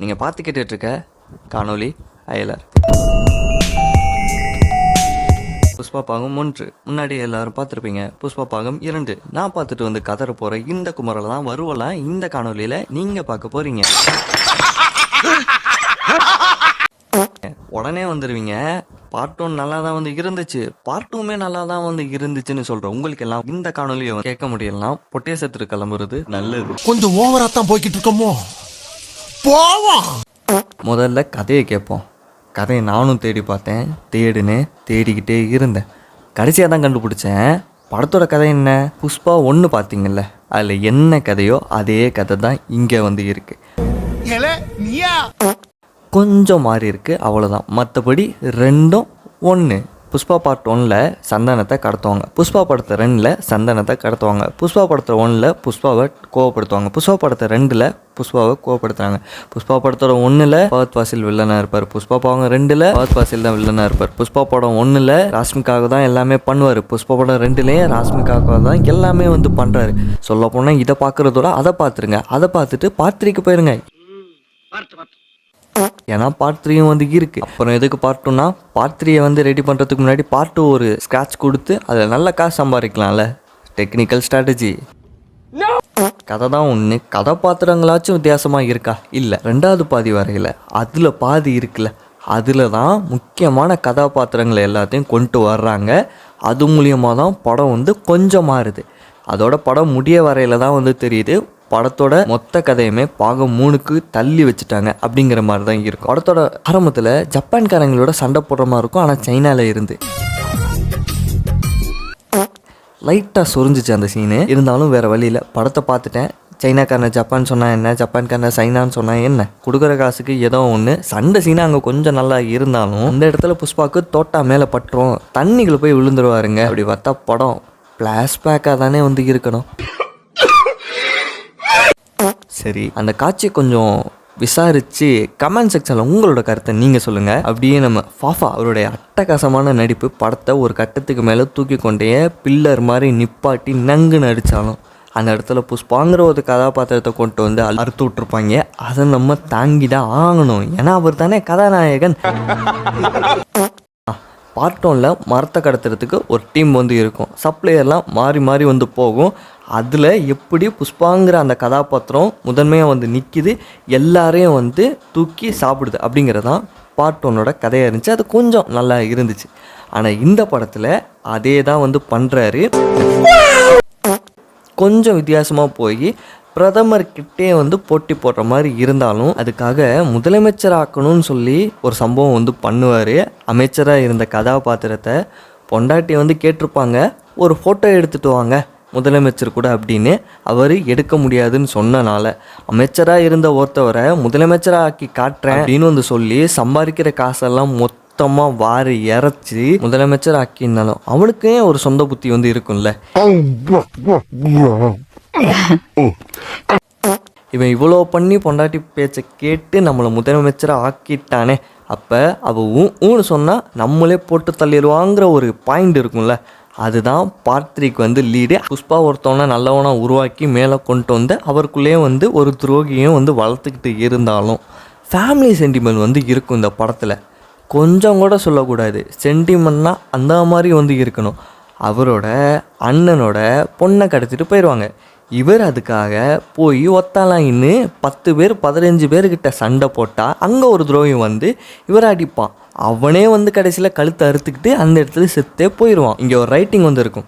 நீங்கள் பார்த்து கேட்டுட்ருக்க காணொளி அயலர். புஷ்பா பாகம் 1 முன்னாடி எல்லாரும் பார்த்துருப்பீங்க. புஷ்பா பாகம் 2 நான் பார்த்துட்டு வந்து கதற போகிற இந்த குமரில் தான் வருவலாம் இந்த காணொலியில் நீங்கள் பார்க்க போகிறீங்க. உடனே வந்துடுவீங்க. பார்ட் 1 நல்லா தான் வந்து இருந்துச்சு, பார்ட் 2மே நல்லா தான் வந்து இருந்துச்சுன்னு சொல்கிறேன். உங்களுக்கு எல்லாம் இந்த காணொலியை கேட்க முடியலாம் பொட்டேசத்துக்கு கிளம்புறது நல்லது. கொஞ்சம் ஓவரா தான் போய்கிட்டு இருக்கோமோ. போவோம். முதல்ல கதையை கேட்போம். கதையை நானும் தேடி பார்த்தேன், தேடிக்கிட்டே இருந்தேன். கடைசியாக தான் கண்டுபிடிச்சேன். படத்தோட கதை என்ன? புஷ்பா 1 பார்த்தீங்கல்ல, அதில் என்ன கதையோ அதே கதை தான் இங்கே வந்து இருக்கு. கொஞ்சம் மாறி இருக்கு, அவ்வளோதான். மற்றபடி ரெண்டும் ஒன்று. புஷ்பா பார்ட் 1ல் சந்தனத்தை கடத்துவாங்க, புஷ்பா படத்தை 2ல் சந்தனத்தை கடத்துவாங்க, புஷ்பா படத்தை 1ல் புஷ்பாவை கோவப்படுத்துவாங்க, புஷ்பா படத்தை 2ல் புஷ்பாவை கோவப்படுத்துறாங்க. புஷ்பா படத்தோட 1ல் ஃபஹத் ஃபாசில் வில்லனாக இருப்பார், புஷ்பா படம் 2ல் ஃபஹத் ஃபாசில் தான் வில்லனாக இருப்பார். புஷ்பா படம் 1ல் ராஷ்மிகாவுக்கு தான் எல்லாமே பண்ணுவார், புஷ்பா படம் 2லேயும் ராஷ்மிகாவுக்கு தான் எல்லாமே வந்து பண்ணுறாரு. சொல்ல போனால் இதை பார்க்குறதோட அதை பார்த்துருங்க, அதை பார்த்துட்டு பார்ட் 3க்கு போயிருங்க. ஏன்னா பார்ட் 3யும் வந்து இருக்குது. அப்புறம் எதுக்கு பார்ட் 2னா பார்ட் 3யை வந்து ரெடி பண்ணுறதுக்கு முன்னாடி பார்ட் 2 ஒரு ஸ்க்ராட்ச் கொடுத்து அதில் நல்ல காசு சம்பாதிக்கலாம்ல. Technical strategy. கதை தான் ஒன்று, கதாபாத்திரங்களாச்சும் வித்தியாசமாக இருக்கா? இல்லை. 2வது பாதி வரையில் அதில் பாதி இருக்குல்ல, அதில் தான் முக்கியமான கதாபாத்திரங்களை எல்லாத்தையும் கொண்டு வர்றாங்க. அது மூலியமாக தான் படம் வந்து கொஞ்சம் மாறுது. அதோட படம் முடிய வரையில் தான் வந்து தெரியுது படத்தோட மொத்த கதையுமே பாகம் 3க்கு தள்ளி வச்சுட்டாங்க அப்படிங்கிற மாதிரி தான் இருக்கும். படத்தோட ஆரம்பத்தில் ஜப்பான்காரங்களோட சண்டை போடுற மாதிரி இருக்கும், ஆனால் சைனாவில் இருந்து லைட்டாக சொரிஞ்சிச்சு அந்த சீனு. இருந்தாலும் வேறு வழியில் படத்தை பார்த்துட்டேன். சைனாக்காரனை ஜப்பான் சொன்னால் என்ன, ஜப்பான்காரனை சைனான்னு சொன்னால் என்ன, கொடுக்குற காசுக்கு ஏதோ ஒன்று. சண்டை சீனா அங்கே கொஞ்சம் நல்லா இருந்தாலும் அந்த இடத்துல புஷ்பாவுக்கு தோட்டா மேலே பட்டுரும், தண்ணிகளை போய் விழுந்துருவாருங்க. அப்படி பார்த்தா படம் ஃப்ளாஷ்பேக்காக தானே வந்து இருக்கணும். சரி, அந்த காட்சி கொஞ்சம் விசாரித்து கமெண்ட் செக்ஷனில் உங்களோட கருத்தை நீங்கள் சொல்லுங்கள். அப்படியே நம்ம ஃபாஃபா அவருடைய அட்டகாசமான நடிப்பு படத்தை ஒரு கட்டத்துக்கு மேலே தூக்கி கொண்டே பில்லர் மாதிரி நிப்பாட்டி நங்குன்னு அடித்தாலும் அந்த இடத்துல புஷ்பாங்கிற ஒரு கதாபாத்திரத்தை கொண்டு வந்து அறுத்து விட்ருப்பாங்க. அதை நம்ம தாங்கி தான் ஆகணும், ஏன்னா அவர் தானே கதாநாயகன். பார்ட் 1ல் மரத்தை கடத்துறதுக்கு ஒரு டீம் வந்து இருக்கும், சப்ளையர்லாம் மாறி மாறி வந்து போகும். அதில் எப்படி புஷ்பாங்கிற அந்த கதாபாத்திரம் முதன்மையாக வந்து நிற்கிது, எல்லாரையும் வந்து தூக்கி சாப்பிடுது அப்படிங்கிறதான் பார்ட் 1ஓட கதையாக இருந்துச்சு. அது கொஞ்சம் நல்லா இருந்துச்சு. ஆனால் இந்த படத்தில் அதே தான் வந்து பண்ணுறாரு. கொஞ்சம் வித்தியாசமாக போய் பிரதமர்கிட்டே வந்து போட்டி போடுற மாதிரி இருந்தாலும் அதுக்காக முதலமைச்சர் ஆக்கணும்னு சொல்லி ஒரு சம்பவம் வந்து பண்ணுவார். அமைச்சராக இருந்த கதாபாத்திரத்தை பொண்டாட்டி வந்து கேட்டிருப்பாங்க, ஒரு ஃபோட்டோ எடுத்துகிட்டு வாங்க முதலமைச்சர் கூட அப்படின்னு. அவர் எடுக்க முடியாதுன்னு சொன்னனால அமைச்சராக இருந்த ஒருத்தவரை முதலமைச்சராக ஆக்கி காட்டுறேன் அப்படின்னு வந்து சொல்லி சம்பாதிக்கிற காசெல்லாம் மொத்தமாக வாரி இறச்சி முதலமைச்சர் ஆக்கினாலும் அவனுக்கே ஒரு சொந்த புத்தி வந்து இருக்கும்ல. இவன் இவ்வளோ பண்ணி பொண்டாட்டி பேச்சை கேட்டு நம்மளை முதலமைச்சராக ஆக்கிட்டானே, அப்போ அவள் ஊன்னு சொன்னால் நம்மளே போட்டு தள்ளிடுவாங்கிற ஒரு பாயிண்ட் இருக்கும்ல. அதுதான் பார்ட் 3க்கு வந்து லீடு. புஷ்பா ஒருத்தவனை நல்லவனை உருவாக்கி மேலே கொண்டு வந்து அவருக்குள்ளேயே வந்து ஒரு துரோகியும் வந்து வளர்த்துக்கிட்டு இருந்தாலும் ஃபேமிலி சென்டிமெண்ட் வந்து இருக்கும் இந்த படத்தில். கொஞ்சம் கூட சொல்லக்கூடாது, சென்டிமெண்ட்னா அந்த மாதிரி வந்து இருக்கணும். அவரோட அண்ணனோட பொண்ணை கடத்திட்டு போயிடுவாங்க. இவர் அதுக்காக போய் ஒத்தாலாயின்னு 10 பேர் 15 பேர்கிட்ட சண்டை போட்டால் அங்கே ஒரு துரோகி வந்து இவரை அடிப்பான். அவனே வந்து கடைசியில் கழுத்தை அறுத்துக்கிட்டு அந்த இடத்துல செத்தே போயிடுவான். இங்கே ஒரு ரைட்டிங் வந்து இருக்கும்,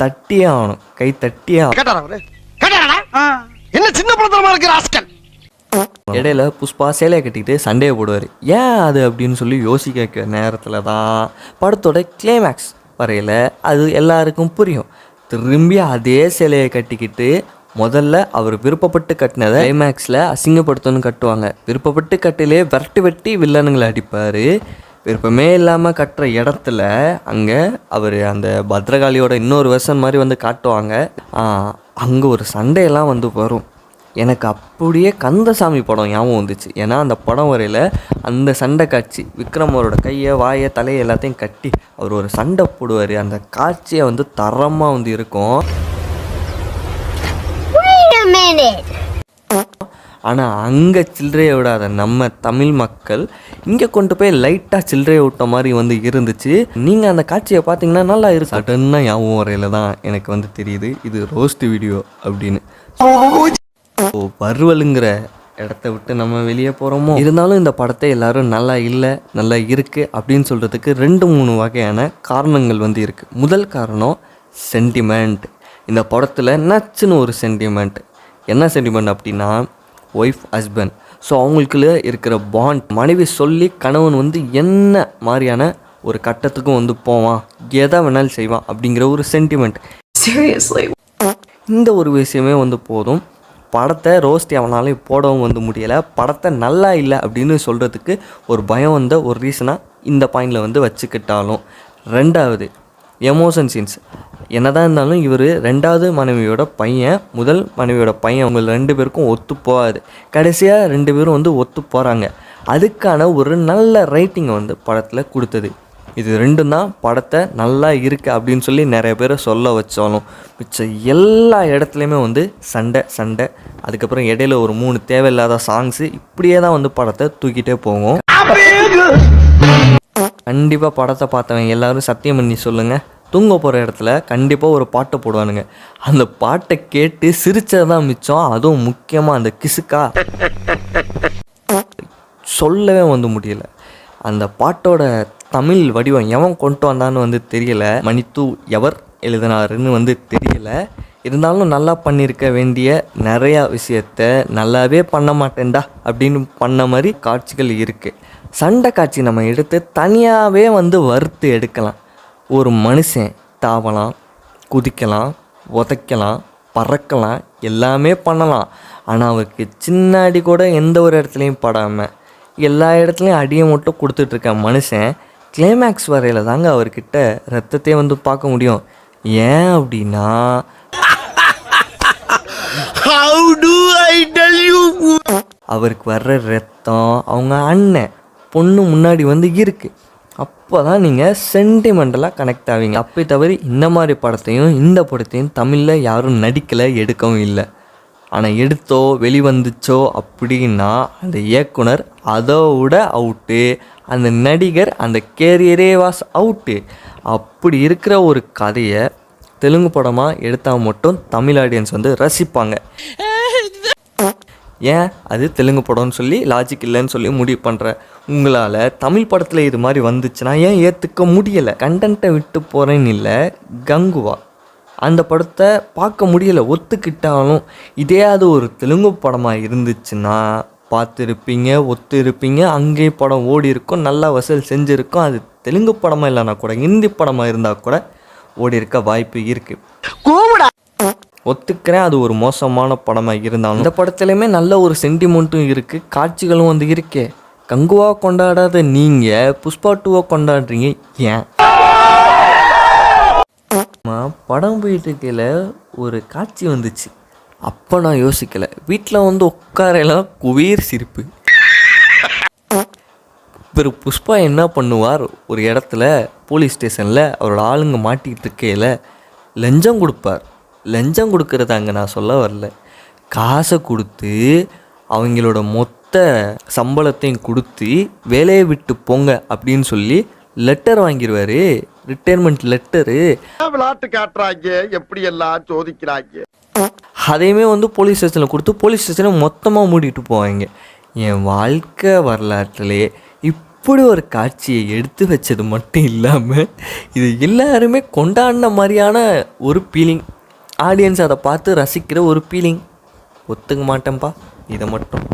தட்டியே ஆகணும், கை தட்டியே ஆகணும். இடையில புஷ்பா சேலையை கட்டிக்கிட்டு சண்டையை போடுவார். ஏன் அது அப்படின்னு சொல்லி யோசிக்க நேரத்தில் தான் படத்தோட கிளைமேக்ஸ் வரையில் அது எல்லாருக்கும் புரியும். திரும்பி அதே சேலையை கட்டிக்கிட்டு முதல்ல அவர் விருப்பப்பட்டு கட்டினதை கிளைமேக்ஸில் அசிங்கப்படுத்தணும்னு கட்டுவாங்க. விருப்பப்பட்டு கட்டிலே வெட்டி வில்லனுங்களை அடிப்பார். விருப்பமே இல்லாமல் கட்டுற இடத்துல அங்கே அவர் அந்த பத்ரகாளியோட இன்னொரு வெர்ஷன் மாதிரி வந்து காட்டுவாங்க. அங்கே ஒரு சண்டையெல்லாம் வந்து வரும். எனக்கு அப்படியே கந்தசாமி படம் ஞாபகம் வந்துச்சு. ஏன்னா அந்த படம் வரையில் அந்த சண்டை காட்சி விக்ரம் அவரோட கையை வாயை தலையை எல்லாத்தையும் கட்டி அவர் ஒரு சண்டை போடுவார். அந்த காட்சியை வந்து தரமாக வந்து இருக்கும். ஆனால் அங்கே சில்லறையை விடாத நம்ம தமிழ் மக்கள் இங்கே கொண்டு போய் லைட்டாக சில்லறையை விட்ட மாதிரி வந்து இருந்துச்சு. நீங்கள் அந்த காட்சியை பார்த்தீங்கன்னா நல்லா இருக்கு. சடனாக ஞாபகம் வரையில் தான் எனக்கு வந்து தெரியுது இது ரோஸ்ட் வீடியோ அப்படின்னு. வறுவலுங்கிற இடத்த விட்டு நம்ம வெளியே போகிறோமோ, இருந்தாலும் இந்த படத்தை எல்லாரும் நல்லா இல்லை நல்லா இருக்குது அப்படின்னு சொல்கிறதுக்கு 2-3 வகையான காரணங்கள் வந்து இருக்குது. முதல் காரணம் சென்டிமெண்ட். இந்த படத்தில் நச்சுன்னு ஒரு சென்டிமெண்ட். என்ன சென்டிமெண்ட் அப்படின்னா ஒய்ஃப் ஹஸ்பண்ட். ஸோ அவங்களுக்குள்ள இருக்கிற பாண்ட், மனைவி சொல்லி கணவன் வந்து என்ன மாதிரியான ஒரு கட்டத்துக்கும் வந்து போவான், எதை வேணாலும் செய்வான் அப்படிங்கிற ஒரு சென்டிமெண்ட். Seriously. இந்த ஒரு விஷயமே வந்து போதும். படத்தை ரோஸ்ட் எவனாலும் போடவும் வந்து முடியலை. படத்தை நல்லா இல்லை அப்படின்னு சொல்கிறதுக்கு ஒரு பயம் வந்த ஒரு ரீசனாக இந்த பாயிண்டில் வந்து வச்சுக்கிட்டாலும். 2வது எமோஷன் சீன்ஸ். என்னதான் இருந்தாலும் இவர் 2வது மனைவியோட பையன், முதல் மனைவியோட பையன், அவங்க 2 பேருக்கும் ஒத்து போகாது. கடைசியாக 2 பேரும் வந்து ஒத்து போகிறாங்க. அதுக்கான ஒரு நல்ல ரைட்டிங்கை வந்து படத்தில் கொடுத்தது. இது 2 தான் படத்தை நல்லா இருக்குது அப்படின்னு சொல்லி நிறைய பேரை சொல்ல வச்சாலும், மிச்சம் எல்லா இடத்துலையுமே வந்து சண்டை, அதுக்கப்புறம் இடையில ஒரு 3 தேவையில்லாத சாங்ஸு, இப்படியே தான் வந்து படத்தை தூக்கிட்டே போகும். கண்டிப்பாக படத்தை பார்த்தவங்க எல்லாரும் சத்தியம் பண்ணி சொல்லுங்கள், தூங்க போகிற இடத்துல கண்டிப்பாக ஒரு பாட்டை போடுவானுங்க. அந்த பாட்டை கேட்டு சிரிச்சது தான் மிச்சம். அதுவும் முக்கியமாக அந்த கிசுக்கா சொல்லவே வந்து முடியல. அந்த பாட்டோட தமிழ் வடிவம் எவன் கொண்டு வந்தான்னு வந்து தெரியல. மணித்து எவர் எழுதினாருன்னு வந்து தெரியல. இருந்தாலும் நல்லா பண்ணியிருக்க வேண்டிய நிறையா விஷயத்த நல்லாவே பண்ண மாட்டேன்டா அப்படின்னு பண்ண மாதிரி காட்சிகள் இருக்குது. சண்டை காட்சி நம்ம எடுத்து தனியாகவே வந்து வறுத்து எடுக்கலாம். ஒரு மனுஷன் தாவலாம், குதிக்கலாம், உதைக்கலாம், பறக்கலாம், எல்லாமே பண்ணலாம். ஆனால் அவருக்கு சின்ன அடி கூட எந்த ஒரு இடத்துலையும் படாமல் எல்லா இடத்துலையும் அடியை மட்டும் கொடுத்துட்ருக்க மனுஷன் கிளைமேக்ஸ் வரையில் தாங்க அவர்கிட்ட ரத்தத்தையே வந்து பார்க்க முடியும். ஏன் அப்படின்னா அவருக்கு வர்ற ரத்தம் அவங்க அண்ணன் பொண்ணு முன்னாடி வந்து இருக்குது. அப்போ தான் நீங்கள் சென்டிமெண்டலாக கனெக்ட் ஆவீங்க. அப்போ தவிர இந்த மாதிரி படத்தையும் இந்த படத்தையும் தமிழில் யாரும் நடிக்கலை, எடுக்கவும் இல்லை. ஆனால் எடுத்தோ வெளிவந்துச்சோ அப்படின்னா அந்த இயக்குனர் அதோட அவுட்டு, அந்த நடிகர் அந்த கேரியரே வாஸ் அவுட்டு. அப்படி இருக்கிற ஒரு கதையை தெலுங்கு படமாக எடுத்தால் மட்டும் தமிழ் ஆடியன்ஸ் வந்து ரசிப்பாங்க. ஏன் அது தெலுங்கு படம்னு சொல்லி லாஜிக் இல்லைன்னு சொல்லி முடிவு பண்ணுற உங்களால் தமிழ் படத்தில் இது மாதிரி வந்துச்சுன்னா ஏன் ஏற்றுக்க முடியலை? கண்டென்ட்டை விட்டு போகிறேன்னு இல்லை, கங்குவா அந்த படத்தை பார்க்க முடியலை. ஒத்துக்கிட்டாலும் இதே அது ஒரு தெலுங்கு படமாக இருந்துச்சுன்னா பார்த்துருப்பீங்க, ஒத்து இருப்பீங்க. அங்கேயே படம் ஓடி இருக்கும், நல்லா வசூல் செஞ்சுருக்கும். அது தெலுங்கு படமாக இல்லைனா கூட ஹிந்தி படமாக இருந்தால் கூட ஓடி இருக்க வாய்ப்பு இருக்குது. ஒத்துக்கிறேன் அது ஒரு மோசமான படமாக இருந்தாலும் இந்த படத்துலையுமே நல்ல ஒரு சென்டிமெண்ட்டும் இருக்குது, காட்சிகளும் வந்து இருக்கே. கங்குவா கொண்டாடாத நீங்கள் புஷ்பா 2 கொண்டாடுறீங்க ஏன்? படம் போயிட்டு இருக்கையில் ஒரு காட்சி வந்துச்சு. அப்போ நான் யோசிக்கலை, வீட்டில் வந்து உட்காரெல்லாம் குவீர் சிரிப்பு. இவர் புஷ்பா என்ன பண்ணுவார், ஒரு இடத்துல போலீஸ் ஸ்டேஷனில் அவரோட ஆளுங்க மாட்டிக்கிட்டு இருக்கையில் லஞ்சம் கொடுப்பார். லஞ்சம் கொடுக்குறதாங்க நான் சொல்ல வரல, காசை கொடுத்து அவங்களோட மொத்த சம்பளத்தையும் கொடுத்து வேலையை விட்டு போங்க அப்படின்னு சொல்லி லெட்டர் வாங்கிடுவார், ரிட்டையர்மெண்ட் லெட்டரு. விளையாட்டு காட்டுறாங்க, எப்படி எல்லாம் சோதிக்கிறாங்க. அதையுமே வந்து போலீஸ் ஸ்டேஷனில் கொடுத்து போலீஸ் ஸ்டேஷனை மொத்தமாக மூடிட்டு போவாங்க. என் வாழ்க்கை வரலாற்றிலே இப்படி ஒரு காட்சியை எடுத்து வச்சது மட்டும் இல்லாமல் இது எல்லாருமே கொண்டாடின மாதிரியான ஒரு ஃபீலிங், ஆடியன்ஸ் அதை பார்த்து ரசிக்கிற ஒரு ஃபீலிங். ஒத்துக்க மாட்டேன்ப்பா இதை மட்டும்.